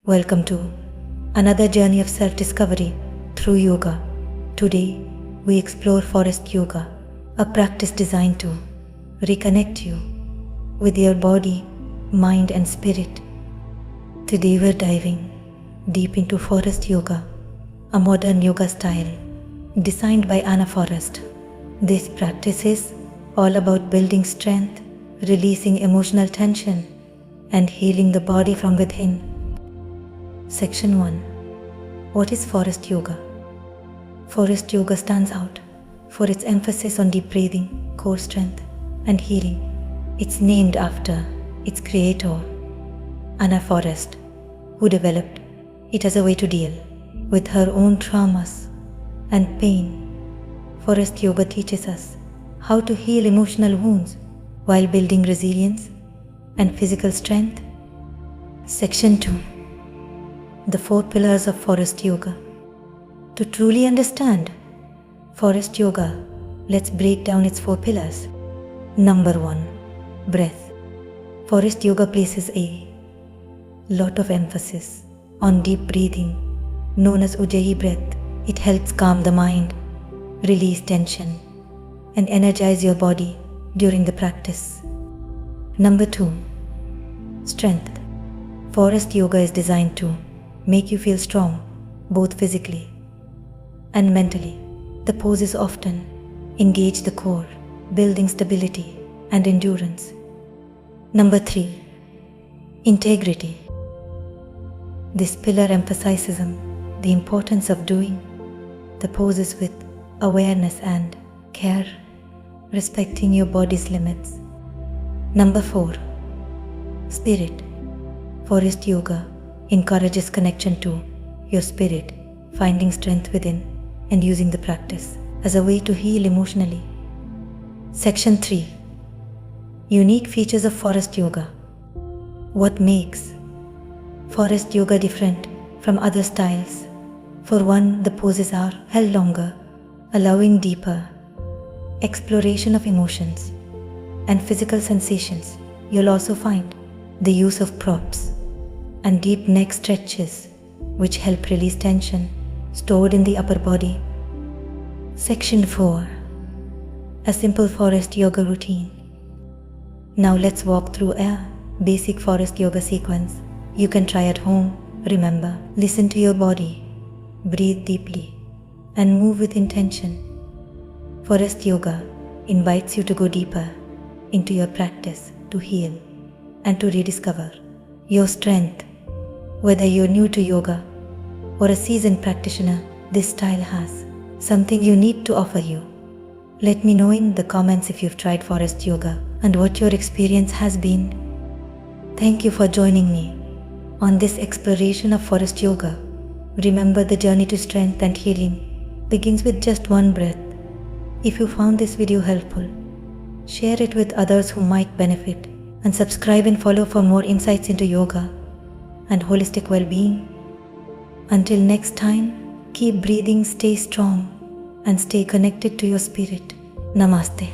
Welcome to another journey of self-discovery through yoga. Today, we explore Forrest Yoga, a practice designed to reconnect you with your body, mind and spirit. Today we're diving deep into Forrest Yoga, a modern yoga style designed by Forrest. This practice is all about building strength, releasing emotional tension, and healing the body from within. Section 1. What is Forrest Yoga? Forrest Yoga stands out for its emphasis on deep breathing, core strength, and healing. It's named after its creator, Forrest, who developed it as a way to deal with her own traumas and pain. Forrest Yoga teaches us how to heal emotional wounds while building resilience and physical strength. Section 2. The 4 pillars of Forrest Yoga. To truly understand Forrest Yoga, let's break down its 4 pillars. Number 1. Breath. Forrest Yoga places a lot of emphasis on deep breathing, known as Ujjayi breath. It helps calm the mind, release tension, and energize your body during the practice. Number 2. Strength. Forrest Yoga is designed to make you feel strong, both physically and mentally. The poses often engage the core, building stability and endurance. Number 3. Integrity. This pillar emphasizes the importance of doing the poses with awareness and care, respecting your body's limits. Number 4. Spirit. Forrest Yoga encourages connection to your spirit, finding strength within and using the practice as a way to heal emotionally. Section 3. Unique features of Forrest Yoga. What makes Forrest Yoga different from other styles? For one, the poses are held longer, allowing deeper exploration of emotions and physical sensations. You'll also find the use of props and deep neck stretches, which help release tension stored in the upper body. Section 4. A simple Forrest Yoga routine. Now let's walk through a basic Forrest Yoga sequence you can try at home. Remember, listen to your body, breathe deeply, and move with intention. Forrest Yoga invites you to go deeper into your practice, to heal and to rediscover your strength. Whether you're new to yoga or a seasoned practitioner, this style has something unique to offer you. Let me know in the comments if you've tried Forrest Yoga and what your experience has been. Thank you for joining me on this exploration of Forrest Yoga. Remember, the journey to strength and healing begins with just one breath. If you found this video helpful, share it with others who might benefit, and subscribe and follow for more insights into yoga and holistic well-being. Until next time, keep breathing, stay strong, and stay connected to your spirit. Namaste.